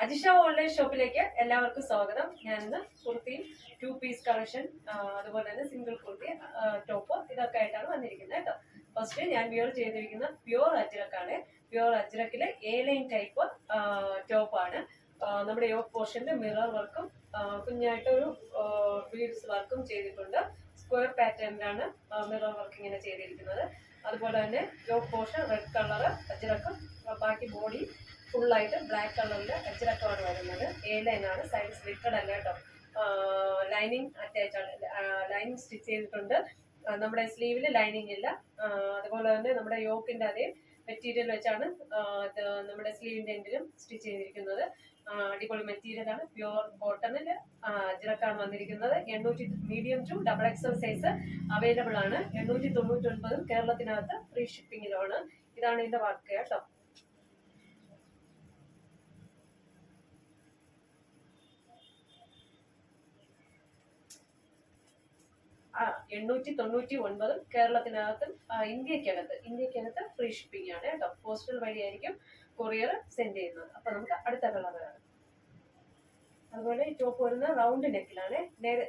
Ajisha online ഷോപ്പിലേക്ക് എല്ലാവർക്കും സ്വാഗതം. ഞാനിന്ന് കുർത്തി 2 പീസ് കളക്ഷൻ, അതുപോലെ തന്നെ സിംഗിൾ കുർത്തി, ടോപ്പ് ഇതൊക്കെ ആയിട്ടാണ് വന്നിരിക്കുന്നത് കേട്ടോ. ഫസ്റ്റ് ഞാൻ വിയർ ചെയ്തിരിക്കുന്ന പ്യുവർ അജ്രക്കാണ്. പ്യുവർ അജ്രക്കിലെ എ ലൈൻ ടൈപ്പ് ടോപ്പാണ്. നമ്മുടെ യോക്ക് പോർഷന്റെ മിറർ വർക്കും കുഞ്ഞായിട്ടൊരു ബീഡ്സ് വർക്കും ചെയ്തിട്ടുണ്ട്. സ്ക്വയർ പാറ്റേണിലാണ് മിറർ വർക്ക് ഇങ്ങനെ ചെയ്തിരിക്കുന്നത്. അതുപോലെ തന്നെ യോക്ക് പോർഷൻ റെഡ് കളർ അജ്രക്കും, ബാക്കി ബോഡി ഫുള്ളായിട്ട് ബ്ലാക്ക് കളറിൽ അജ്രക്കമാണ് വരുന്നത്. എ ലൈനാണ്, സൈഡ് സ്ലിറ്റഡ് അല്ല കേട്ടോ. ലൈനിങ് അറ്റാച്ച് ആണ്, ലൈനിങ് സ്റ്റിച്ച് ചെയ്തിട്ടുണ്ട്. നമ്മുടെ സ്ലീവിൽ ലൈനിങ് ഇല്ല. അതുപോലെ തന്നെ നമ്മുടെ യോക്കിന്റെ അതേ മെറ്റീരിയൽ വെച്ചാണ് നമ്മുടെ സ്ലീവിന്റെ എൻഡിലും സ്റ്റിച്ച് ചെയ്തിരിക്കുന്നത്. അടിപൊളി മെറ്റീരിയലാണ്. പ്യുവർ കോട്ടണിൽ അജ്രക്കാണ് വന്നിരിക്കുന്നത്. 800 medium to XXL size available ആണ്. 899 കേരളത്തിനകത്ത് ഫ്രീ ഷിപ്പിങ്ങിലാണ്. ഇതാണ് ഇതിന്റെ വർക്ക് കേട്ടോ. $899 കേരളത്തിനകത്ത്, ഇന്ത്യക്കകത്ത് ഫ്രീ ഷിപ്പിംഗ് ആണ് കേട്ടോ. പോസ്റ്റൽ വഴിയായിരിക്കും കൊറിയർ സെൻഡ് ചെയ്യുന്നത്. അപ്പൊ നമുക്ക് അടുത്ത കളറാണ്. അതുപോലെ ഈ ടോപ്പ് വരുന്ന റൗണ്ട് നെക്കിലാണ്.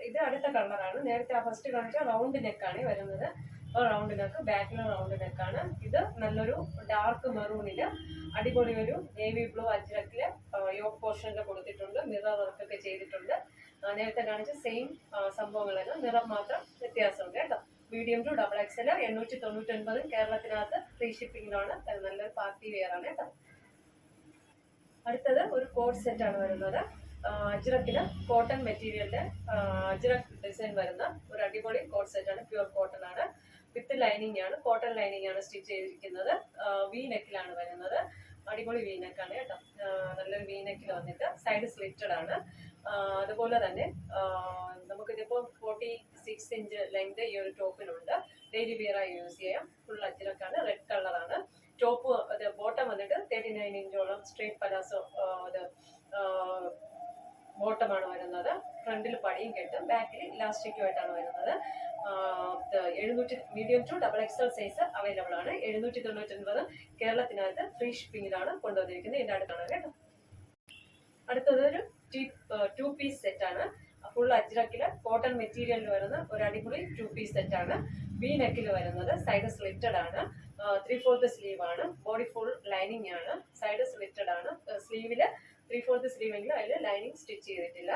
ഇത് അടുത്ത കളറാണ്. നേരത്തെ ഫസ്റ്റ് കാണിച്ച റൗണ്ട് നെക്കാണ് വരുന്നത്. റൗണ്ട് നെക്ക്, ബാക്കിലെ റൗണ്ട് നെക്കാണ്. ഇത് നല്ലൊരു ഡാർക്ക് മെറൂണില് അടിപൊളി ഒരു നേവി ബ്ലൂ അജ്രക്കില് യോക്ക് പോർഷനിൽ കൊടുത്തിട്ടുണ്ട്. മിറർ വർക്കൊക്കെ ചെയ്തിട്ടുണ്ട്. നേരത്തെ കാണിച്ച സെയിം സംഭവങ്ങളാണ്, നിറം മാത്രം വ്യത്യാസമുണ്ട് കേട്ടോ. മീഡിയം ടു XXL 899 കേരളത്തിനകത്ത് ഫ്രീ ഷിപ്പിംഗിലാണ്. നല്ലൊരു പാർട്ടി വെയർ ആണ് കേട്ടോ. അടുത്തത് ഒരു കോട്ട് സെറ്റ് ആണ് വരുന്നത്. അജ്രക്കില് കോട്ടൺ മെറ്റീരിയലിന്റെ അജ്രക് ഡിസൈൻ വരുന്ന ഒരു അടിപൊളി കോട്ട് സെറ്റ് ആണ്. പ്യുവർ കോട്ടൺ ആണ്, വിത്ത് ലൈനിങ് ആണ്. കോട്ടൺ ലൈനിങ് ആണ് സ്റ്റിച്ച് ചെയ്തിരിക്കുന്നത്. വി നെക്കിലാണ് വരുന്നത്. അടിപൊളി വി നെക്കാണ് കേട്ടോ. നല്ലൊരു വി നെക്കിൽ വന്നിട്ട് സൈഡ് സ്ലിറ്റഡ് ആണ്. അതുപോലെ തന്നെ നമുക്കിതിപ്പോൾ 46 ഇഞ്ച് ലെങ്ത് ഈ ഒരു ടോപ്പിനുണ്ട്. ഡെയിലി വിയർ ആയി യൂസ് ചെയ്യാം. ഫുൾ അജ്രക്കാണ്, റെഡ് കളറാണ്. ടോപ്പ് അത് ബോട്ടം വന്നിട്ട് 39 ഇഞ്ചോളം സ്ട്രേറ്റ് പലാസോ ബോട്ടമാണ് വരുന്നത്. ഫ്രണ്ടിൽ പടിയും കെട്ടും, ബാക്കിൽ ഇലാസ്റ്റിക്കുമായിട്ടാണ് വരുന്നത്. 700 medium to XXL size available ആണ്. 799 കേരളത്തിനകത്ത് ഫ്രീ ഷിപ്പിംഗിലാണ് കൊണ്ടുവന്നിരിക്കുന്നത്. ഇതിന്റെ അടുത്താണ് കേട്ടോ. അടുത്തത് ഒരു 2 പീസ് സെറ്റ് ആണ്. ഫുൾ അജ്രക്കില് കോട്ടൺ മെറ്റീരിയലിൽ വരുന്ന ഒരു അടിപൊളി 2 പീസ് സെറ്റ് ആണ്. വി നെക്കിൽ വരുന്നത്, സൈഡ് സ്ലിറ്റഡ് ആണ്. 3/4 സ്ലീവ് ആണ്. ബോഡി ഫുൾ ലൈനിങ് ആണ്. സൈഡ് സ്ലിറ്റഡ് ആണ്. സ്ലീവില് 3/4 സ്ലീവ് എങ്കിലും അതിൽ ലൈനിങ് സ്റ്റിച്ച് ചെയ്തിട്ടില്ല.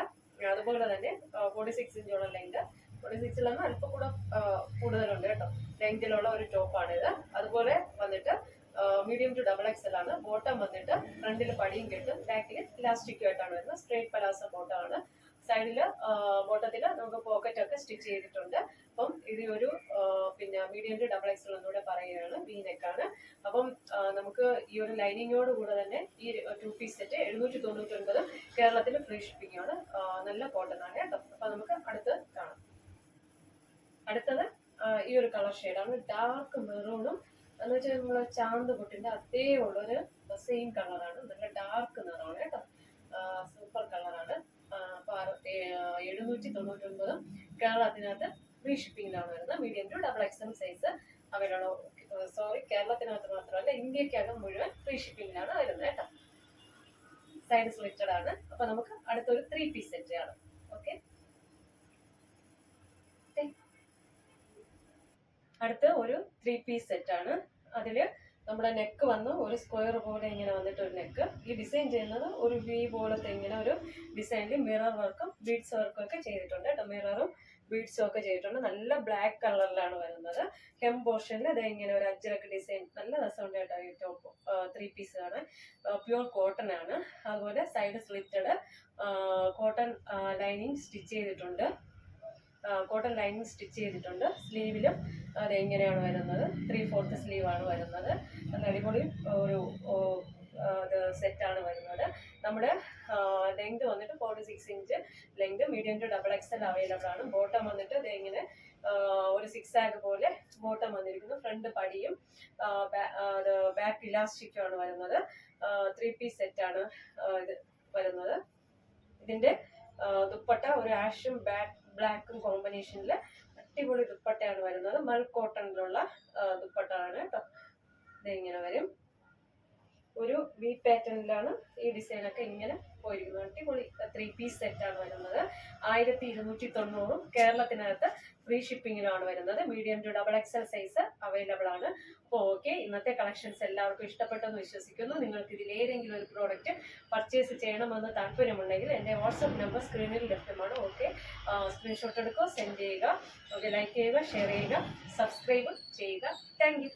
അതുപോലെ തന്നെ 46 ഇഞ്ചോളം ലെങ്ത്, 46 അല്പം കൂടെ കൂടുതലുണ്ട് കേട്ടോ. ലെങ്തിലുള്ള ഒരു ടോപ്പാണിത്. അതുപോലെ വന്നിട്ട് മീഡിയം ടു XXL ആണ്. ബോട്ടം വന്നിട്ട് ഫ്രണ്ടിൽ പടിയും കെട്ടും, ബാക്കിൽ ഇലാസ്റ്റിക്കുമായിട്ടാണ് വരുന്നത്. സ്ട്രേറ്റ് പലാസോ ബോട്ടമാണ്. സൈഡില് ബോട്ടത്തില് നമുക്ക് പോക്കറ്റ് ഒക്കെ സ്റ്റിച്ച് ചെയ്തിട്ടുണ്ട്. അപ്പം ഇത് ഒരു പിന്നെ മീഡിയം ടു XXL എന്നൂടെ പറയുകയാണ്. വി നെക്കാണ്. അപ്പം നമുക്ക് ഈ ഒരു ലൈനിങ്ങോട് കൂടെ തന്നെ ഈ 2 പീസ് സെറ്റ് 799 കേരളത്തിൽ ഫ്രീ ഷിപ്പിംഗ് ആണ്. നല്ല കോട്ടൺ ആണ് കേട്ടോ. അപ്പൊ നമുക്ക് അടുത്ത് കാണാം. അടുത്തത് ഈ ഒരു കളർ ഷെയ്ഡാണ്. ഡാർക്ക് മെറൂണും എന്ന് വെച്ചാൽ നമ്മള് ചാന്ത് പൊട്ടിന്റെ അതേ ഉള്ളൊരു സെയിം കളറാണ്. നല്ല ഡാർക്ക് നിറമാണ് കേട്ടോ. സൂപ്പർ കളറാണ്. അപ്പൊ 799 കേരളത്തിനകത്ത് ഫ്രീ ഷിപ്പിംഗിലാണ് വരുന്നത്. Medium to XXL size available. Sorry, കേരളത്തിനകത്ത് മാത്രമല്ല, ഇന്ത്യക്കകം മുഴുവൻ ഫ്രീ ഷിപ്പിംഗിലാണ് വരുന്നത് കേട്ടോ. സൈഡ് സ്ലിറ്റഡ് ആണ്. അപ്പൊ നമുക്ക് അടുത്തൊരു 3 പീസ് സെറ്റ് ആണ്. ഓക്കെ, അടുത്ത ഒരു 3 പീസ് സെറ്റ് ആണ്. അതില് നമ്മുടെ നെക്ക് വന്ന് ഒരു സ്ക്വയർ പോലെ ഇങ്ങനെ വന്നിട്ട് ഒരു നെക്ക്. ഈ ഡിസൈൻ ചെയ്യുന്നത് ഒരു വി പോലത്തെ ഇങ്ങനെ ഒരു ഡിസൈനിൽ മിറർ വർക്കും ബീഡ്സ് വർക്കും ഒക്കെ ചെയ്തിട്ടുണ്ട് കേട്ടോ. മിററും ബീഡ്സും ഒക്കെ ചെയ്തിട്ടുണ്ട്. നല്ല ബ്ലാക്ക് കളറിലാണ് വരുന്നത്. ഹെം പോർഷനിൽ അത് ഇങ്ങനെ ഒരു അജ്രക്ക് ഡിസൈൻ. നല്ല രസമുണ്ട് കേട്ടോ. ഈ ടോപ്പ് 3 പീസ് ആണ്. പ്യുവർ കോട്ടൺ ആണ്. അതുപോലെ side slitted cotton lining stitch ചെയ്തിട്ടുണ്ട്. കോട്ടൺ ലൈനിങ് സ്റ്റിച്ച് ചെയ്തിട്ടുണ്ട്. സ്ലീവിലും അതെങ്ങനെയാണ് വരുന്നത്, 3/4 സ്ലീവ് ആണ് വരുന്നത്. നല്ല അടിപൊളി ഒരു സെറ്റാണ് വരുന്നത്. നമ്മുടെ ലെങ്ത് വന്നിട്ട് 46 inch length, medium to XXL available ആണ്. ബോട്ടം വന്നിട്ട് ഇങ്ങനെ ഒരു 6 ആഗ് പോലെ ബോട്ടം വന്നിരിക്കുന്നു. ഫ്രണ്ട് പടിയും ബാക്ക് ഇലാസ്റ്റിക്കും ആണ് വരുന്നത്. 3 പീസ് സെറ്റാണ് ഇത് വരുന്നത്. ഇതിന്റെ ദുപ്പട്ട ഒരു ആഷും ബ്ലാക്കും കോമ്പിനേഷനിൽ അടിപൊളി ദുപ്പട്ടയാണ് വരുന്നത്. മൽ കോട്ടണിലുള്ള ദുപ്പട്ട ആണ് കേട്ടോ. ഇതിങ്ങനെ വരും. ഒരു വി പാറ്റേണിലാണ് ഈ ഡിസൈനൊക്കെ ഇങ്ങനെ പോയിരിക്കുന്നത്. അടിപൊളി 3 പീസ് സെറ്റാണ് വരുന്നത്. 1290 കേരളത്തിനകത്ത് ഫ്രീ ഷിപ്പിങ്ങിലാണ് വരുന്നത്. Medium to XXL size available ആണ്. അപ്പോൾ ഓക്കെ, ഇന്നത്തെ കളക്ഷൻസ് എല്ലാവർക്കും ഇഷ്ടപ്പെട്ടെന്ന് വിശ്വസിക്കുന്നു. നിങ്ങൾക്ക് ഇതിൽ ഏതെങ്കിലും ഒരു പ്രോഡക്റ്റ് പർച്ചേസ് ചെയ്യണമെന്ന് താല്പര്യമുണ്ടെങ്കിൽ എൻ്റെ വാട്സപ്പ് നമ്പർ സ്ക്രീനിൽ ലഭ്യമാണ്. ഓക്കെ, സ്ക്രീൻഷോട്ട് എടുക്കുക, സെൻഡ് ചെയ്യുക. ഓക്കെ, ലൈക്ക് ചെയ്യുക, ഷെയർ ചെയ്യുക, സബ്സ്ക്രൈബ് ചെയ്യുക. Thank you.